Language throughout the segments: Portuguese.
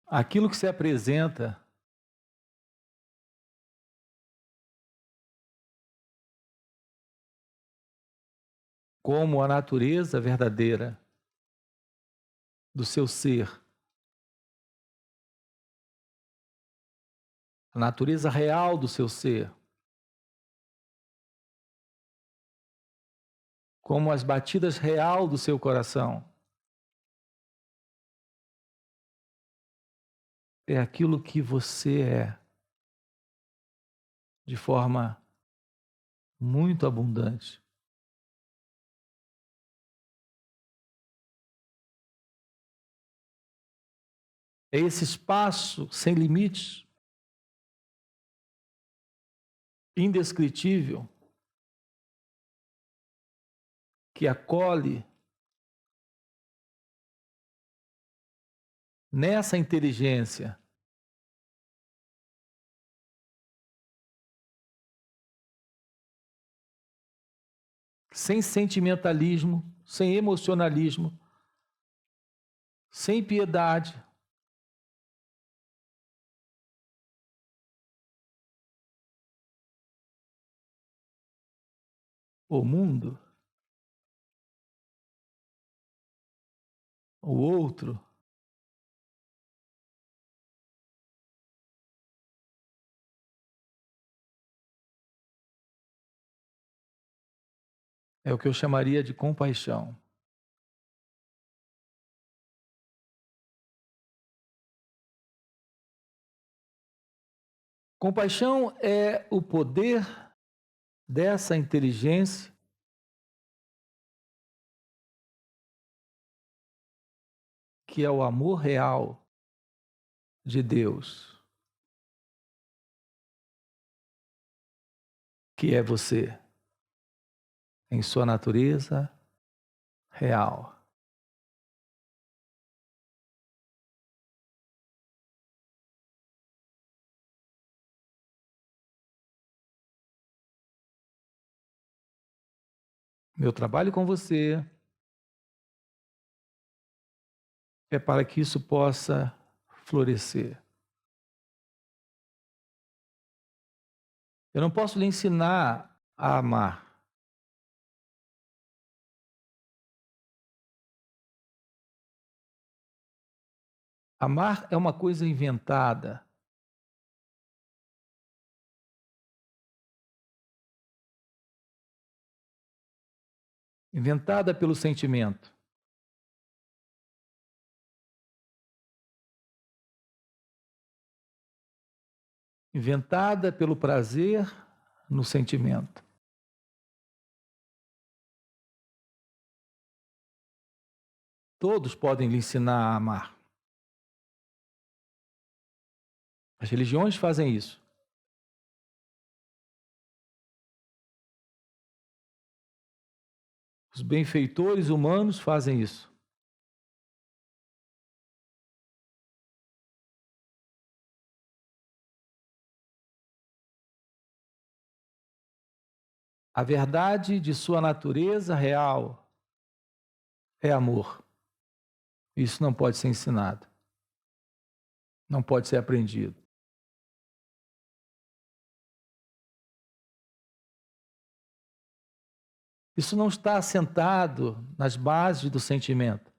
Aquilo que se apresenta como a natureza verdadeira do seu ser, a natureza real do seu ser, como as batidas real do seu coração, é aquilo que você é, de forma muito abundante. É esse espaço sem limites, indescritível, que acolhe nessa inteligência sem sentimentalismo, sem emocionalismo, sem piedade. O mundo, o outro, é o que eu chamaria de compaixão. Compaixão é o poder dessa inteligência que é o amor real de Deus, que é você, em sua natureza real. Meu trabalho com você é para que isso possa florescer. Eu não posso lhe ensinar a amar. Amar é uma coisa inventada. Inventada pelo sentimento. Inventada pelo prazer no sentimento. Todos podem lhe ensinar a amar. As religiões fazem isso. Os benfeitores humanos fazem isso. A verdade de sua natureza real é amor. Isso não pode ser ensinado. Não pode ser aprendido. Isso não está assentado nas bases do sentimento,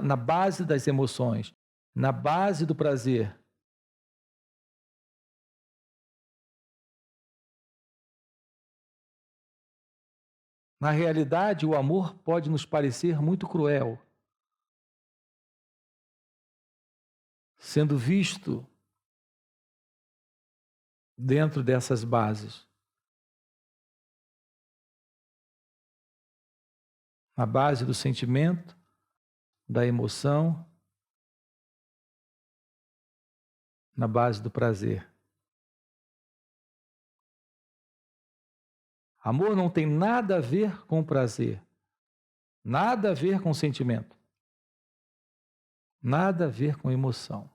na base das emoções, na base do prazer. Na realidade, o amor pode nos parecer muito cruel, sendo visto dentro dessas bases. Na base do sentimento, da emoção, na base do prazer. Amor não tem nada a ver com prazer, nada a ver com sentimento, nada a ver com emoção.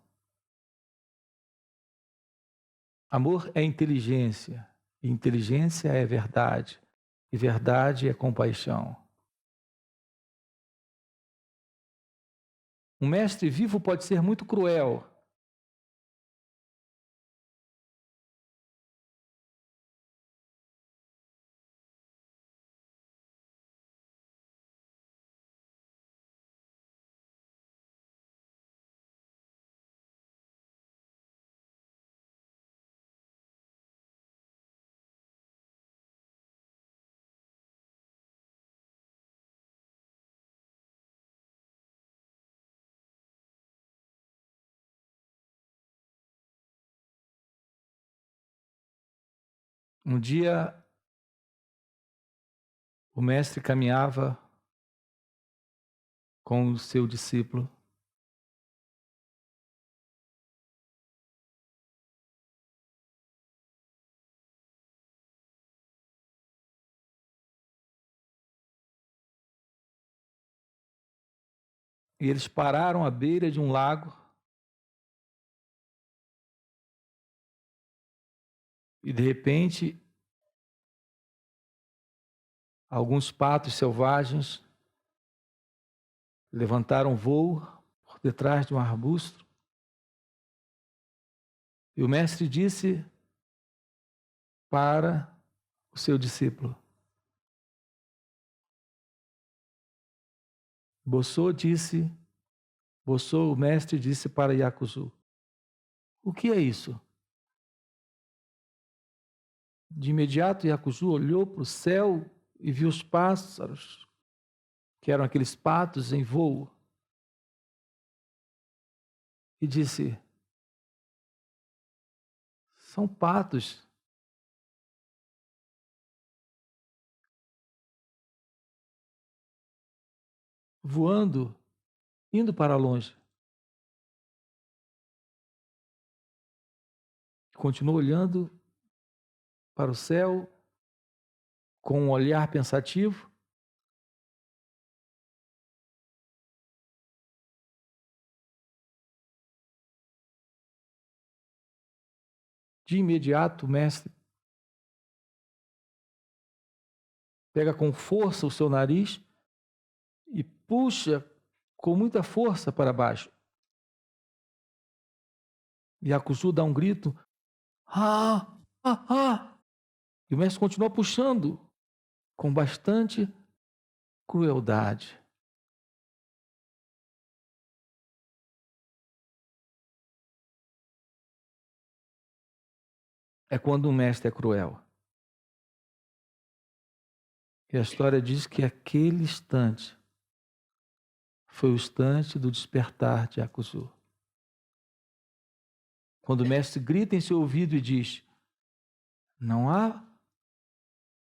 Amor é inteligência, e inteligência é verdade, e verdade é compaixão. Um mestre vivo pode ser muito cruel. Um dia, o mestre caminhava com o seu discípulo e eles pararam à beira de um lago e, de repente, alguns patos selvagens levantaram voo por detrás de um arbusto. E o mestre disse para o seu discípulo: o mestre disse para Yakuzu: o que é isso? De imediato, Yakuzu olhou para o céu e viu os pássaros, que eram aqueles patos em voo, e disse: são patos voando, indo para longe. Continuou olhando para o céu com um olhar pensativo. De imediato, o mestre pega com força o seu nariz e puxa com muita força para baixo. Yakuzu dá um grito: ah, ah, ah! E o mestre continua puxando com bastante crueldade. É quando o mestre é cruel. E a história diz que aquele instante foi o instante do despertar de Yakuzu. Quando o mestre grita em seu ouvido e diz: não há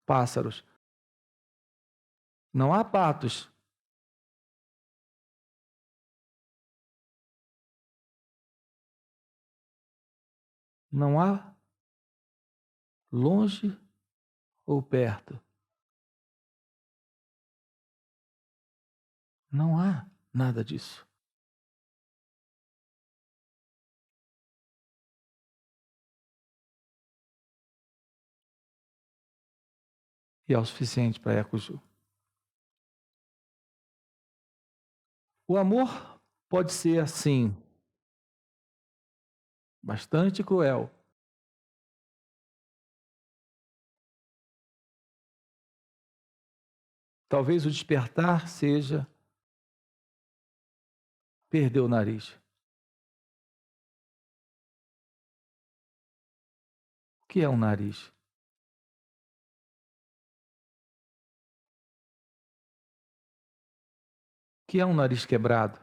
pássaros, não há patos, não há longe ou perto, não há nada disso. E é o suficiente para Yakuzu. O amor pode ser assim, bastante cruel. Talvez o despertar seja perder o nariz. O que é um nariz? O que é um nariz quebrado?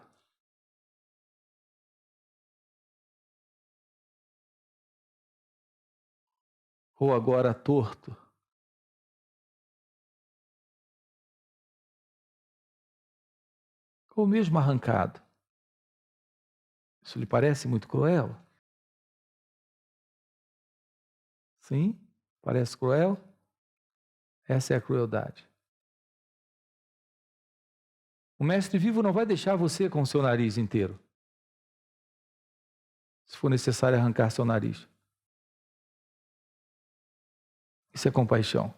Ou agora torto? Ou mesmo arrancado? Isso lhe parece muito cruel? Sim? Parece cruel? Essa é a crueldade. O mestre vivo não vai deixar você com o seu nariz inteiro, se for necessário arrancar seu nariz. Isso é compaixão.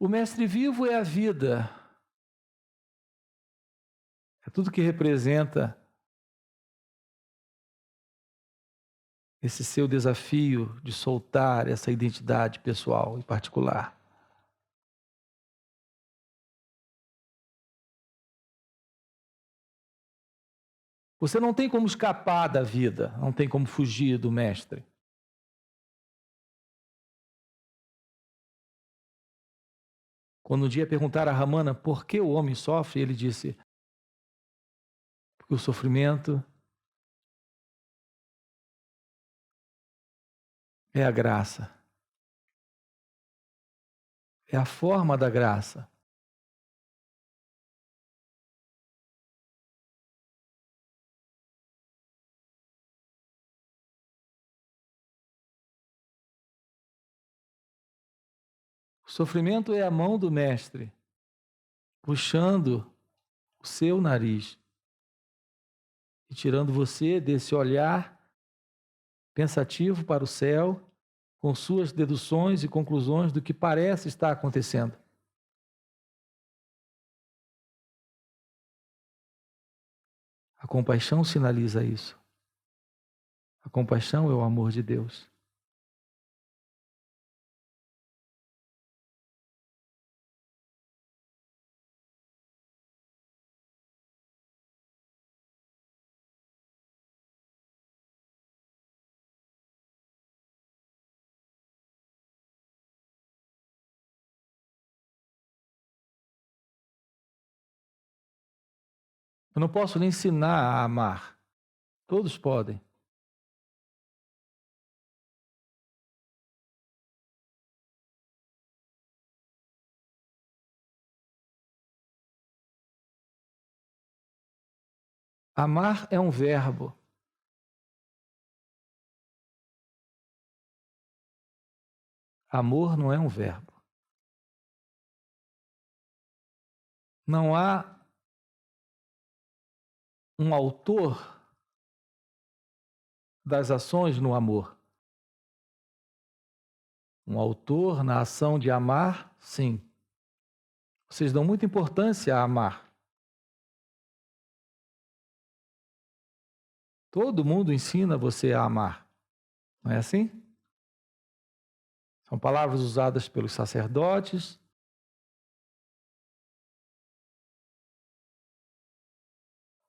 O mestre vivo é a vida. É tudo que representa esse seu desafio de soltar essa identidade pessoal e particular. Você não tem como escapar da vida, não tem como fugir do mestre. Quando um dia perguntaram a Ramana por que o homem sofre, ele disse: porque o sofrimento é a graça. É a forma da graça. O sofrimento é a mão do mestre puxando o seu nariz e tirando você desse olhar pensativo para o céu, com suas deduções e conclusões do que parece estar acontecendo. A compaixão sinaliza isso. A compaixão é o amor de Deus. Eu não posso lhe ensinar a amar. Todos podem. Amar é um verbo. Amor não é um verbo. Não há um autor das ações no amor. Um autor na ação de amar, sim. Vocês dão muita importância a amar. Todo mundo ensina você a amar. Não é assim? São palavras usadas pelos sacerdotes,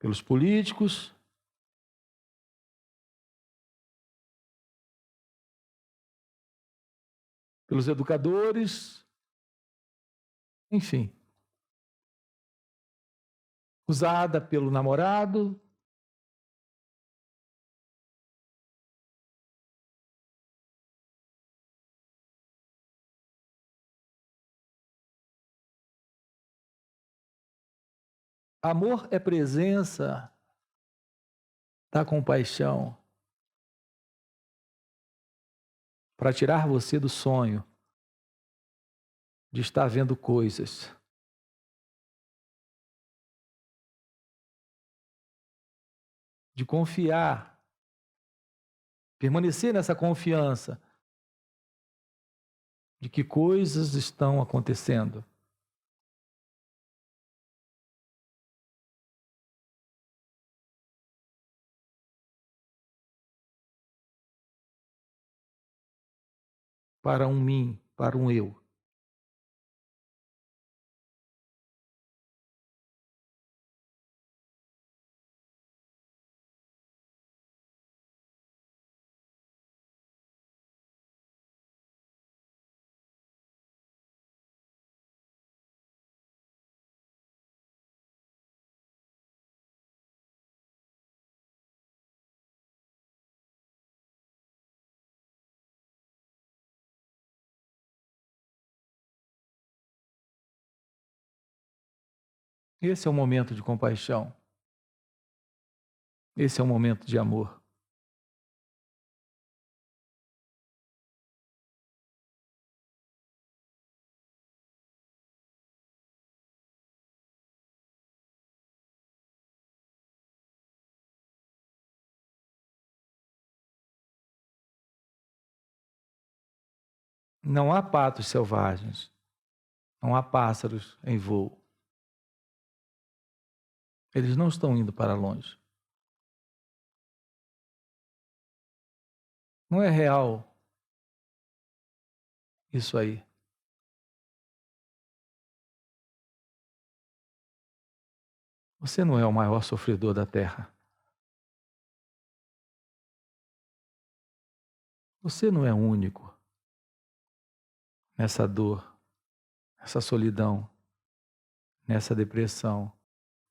pelos políticos, pelos educadores, enfim. Usada pelo namorado. Amor é presença da compaixão para tirar você do sonho de estar vendo coisas. De confiar, permanecer nessa confiança de que coisas estão acontecendo. Para um mim, para um eu. Esse é o momento de compaixão. Esse é o momento de amor. Não há patos selvagens. Não há pássaros em voo. Eles não estão indo para longe. Não é real isso aí. Você não é o maior sofredor da Terra. Você não é único nessa dor, nessa solidão, nessa depressão,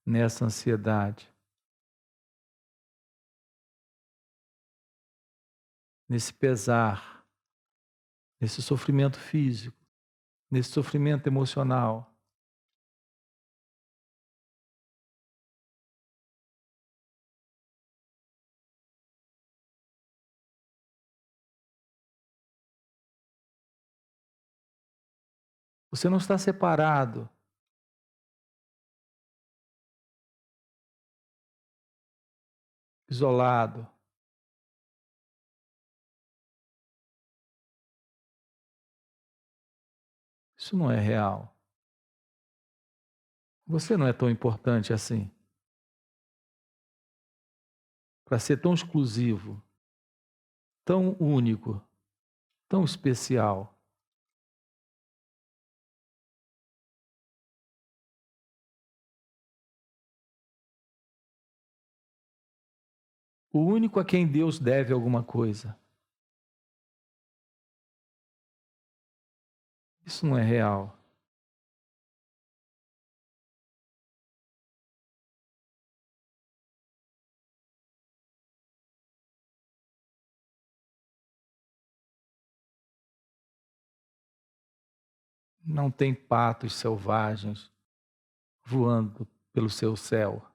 nessa ansiedade, nesse pesar, nesse sofrimento físico, nesse sofrimento emocional. Você não está separado. Isolado. Isso não é real. Você não é tão importante assim para ser tão exclusivo, tão único, tão especial. O único a quem Deus deve alguma coisa. Isso não é real. Não tem patos selvagens voando pelo seu céu.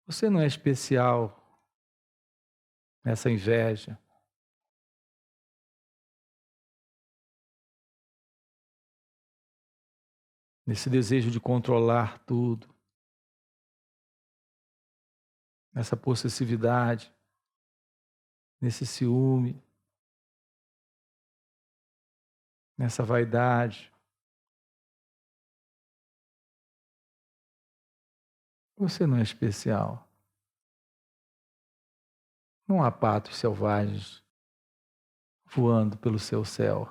Você não é especial nessa inveja. Nesse desejo de controlar tudo, nessa possessividade, nesse ciúme, nessa vaidade. Você não é especial. Não há patos selvagens voando pelo seu céu.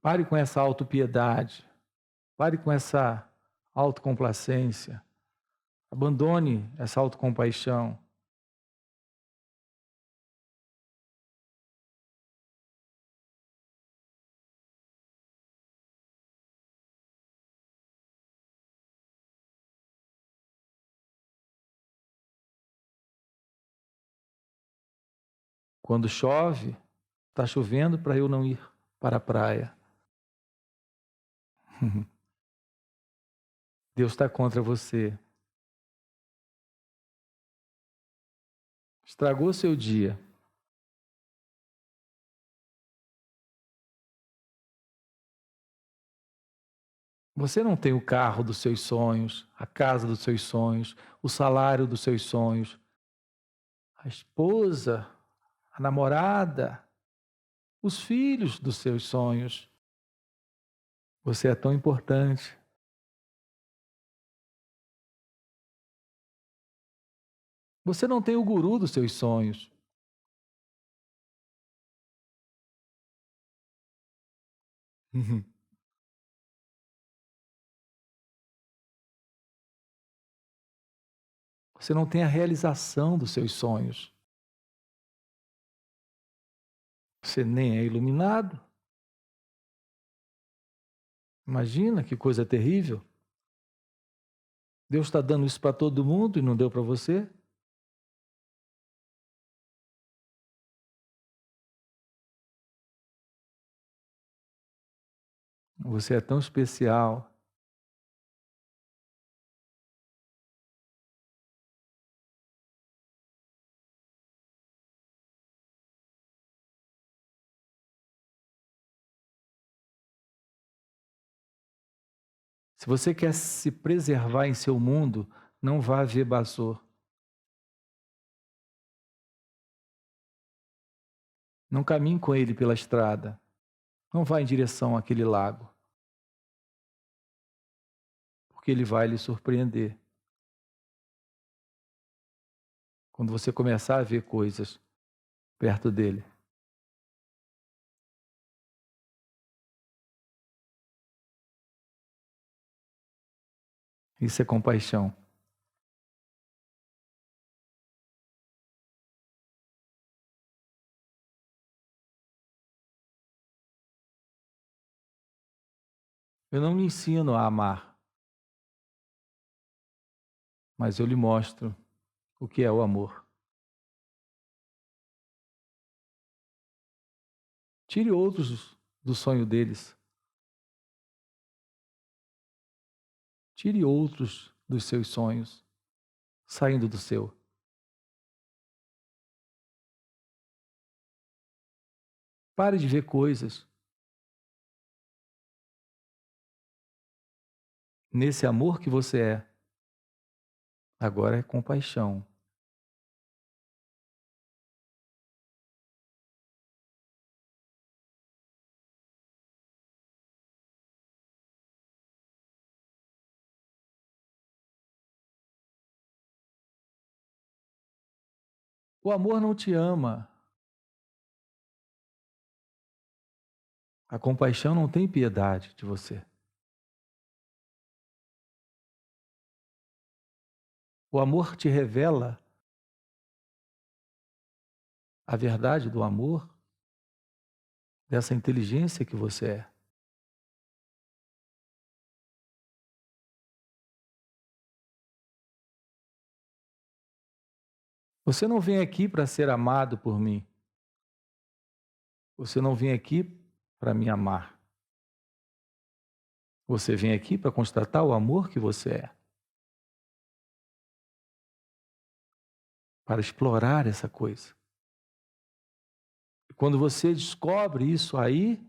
Pare com essa autopiedade. Pare com essa autocomplacência. Abandone essa autocompaixão. Quando chove, está chovendo para eu não ir para a praia. Deus está contra você. Estragou seu dia. Você não tem o carro dos seus sonhos, a casa dos seus sonhos, o salário dos seus sonhos, a esposa, a namorada, os filhos dos seus sonhos. Você é tão importante. Você não tem o guru dos seus sonhos. Você não tem a realização dos seus sonhos. Você nem é iluminado. Imagina que coisa terrível. Deus está dando isso para todo mundo e não deu para você? Você é tão especial. Se você quer se preservar em seu mundo, não vá ver Basor. Não caminhe com ele pela estrada. Não vá em direção àquele lago. Porque ele vai lhe surpreender. Quando você começar a ver coisas perto dele. Isso é compaixão. Eu não lhe ensino a amar, mas eu lhe mostro o que é o amor. Tire outros do sonho deles. Tire outros dos seus sonhos, saindo do seu. Pare de ver coisas. Nesse amor que você é, agora é compaixão. O amor não te ama. A compaixão não tem piedade de você. O amor te revela a verdade do amor, dessa inteligência que você é. Você não vem aqui para ser amado por mim. Você não vem aqui para me amar. Você vem aqui para constatar o amor que você é. Para explorar essa coisa. E quando você descobre isso aí,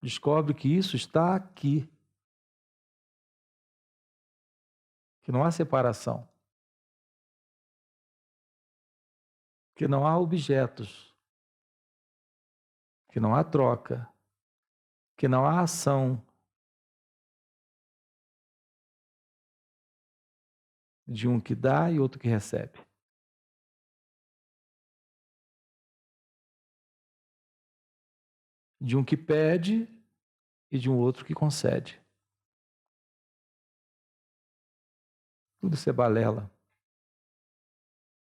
descobre que isso está aqui. Que não há separação. Que não há objetos. Que não há troca. Que não há ação de um que dá e outro que recebe. De um que pede e de um outro que concede. Tudo isso é balela.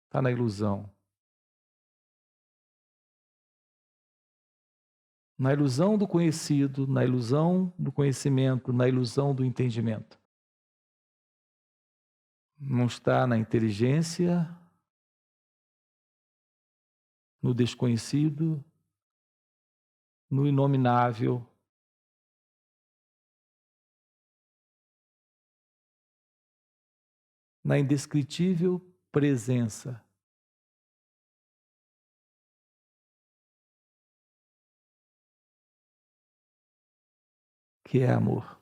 Está na ilusão. Na ilusão do conhecido, na ilusão do conhecimento, na ilusão do entendimento. Não está na inteligência, no desconhecido, no inominável. Na indescritível presença. Que é amor.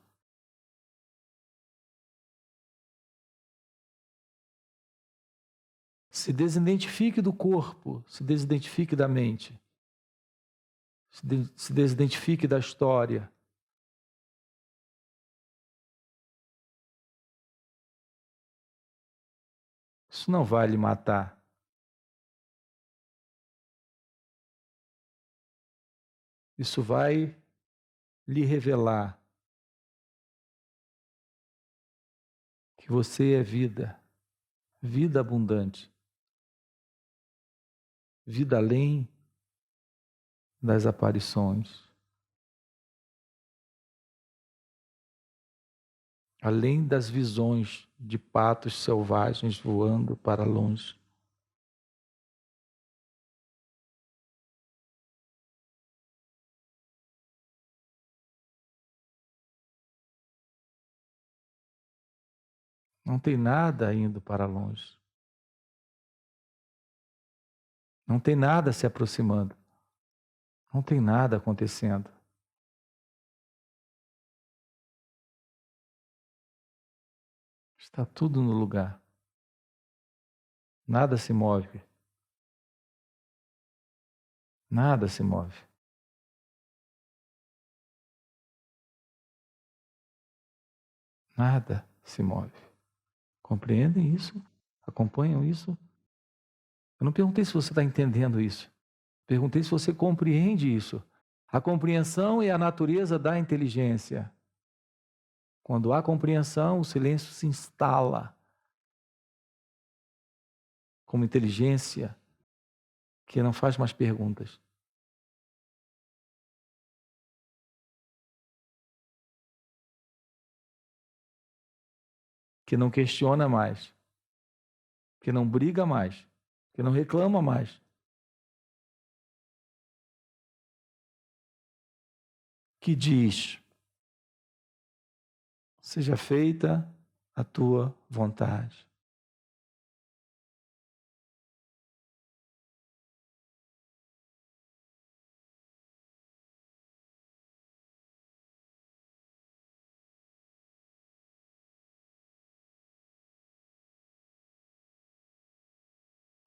Se desidentifique do corpo, se desidentifique da mente, se desidentifique da história. Isso não vai lhe matar. Isso vai lhe revelar que você é vida, vida abundante, vida além das aparições, além das visões de patos selvagens voando para longe. Não tem nada indo para longe. Não tem nada se aproximando. Não tem nada acontecendo. Está tudo no lugar. Nada se move. Nada se move. Nada se move. Compreendem isso? Acompanham isso? Eu não perguntei se você está entendendo isso. Perguntei se você compreende isso. A compreensão é a natureza da inteligência. Quando há compreensão, o silêncio se instala como inteligência que não faz mais perguntas. Que não questiona mais. Que não briga mais. Que não reclama mais. Que diz: seja feita a tua vontade.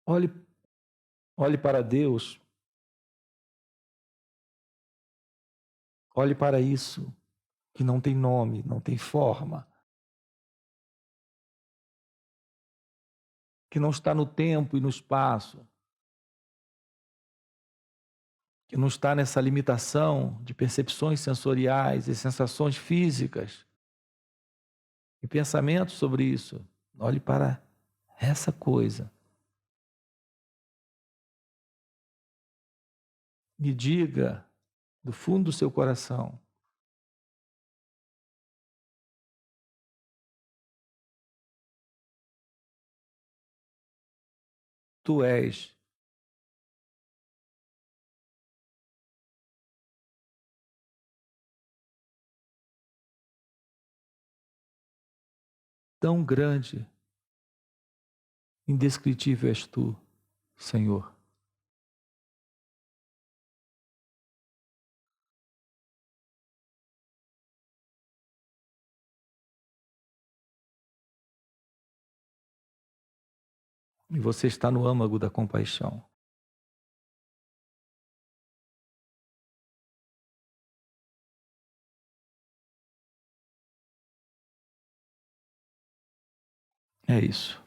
Olhe, olhe para Deus, olhe para isso que não tem nome, não tem forma, que não está no tempo e no espaço, que não está nessa limitação de percepções sensoriais e sensações físicas e pensamentos sobre isso. Olhe para essa coisa. Me diga do fundo do seu coração: tu és tão grande, indescritível és tu, Senhor. E você está no âmago da compaixão. É isso.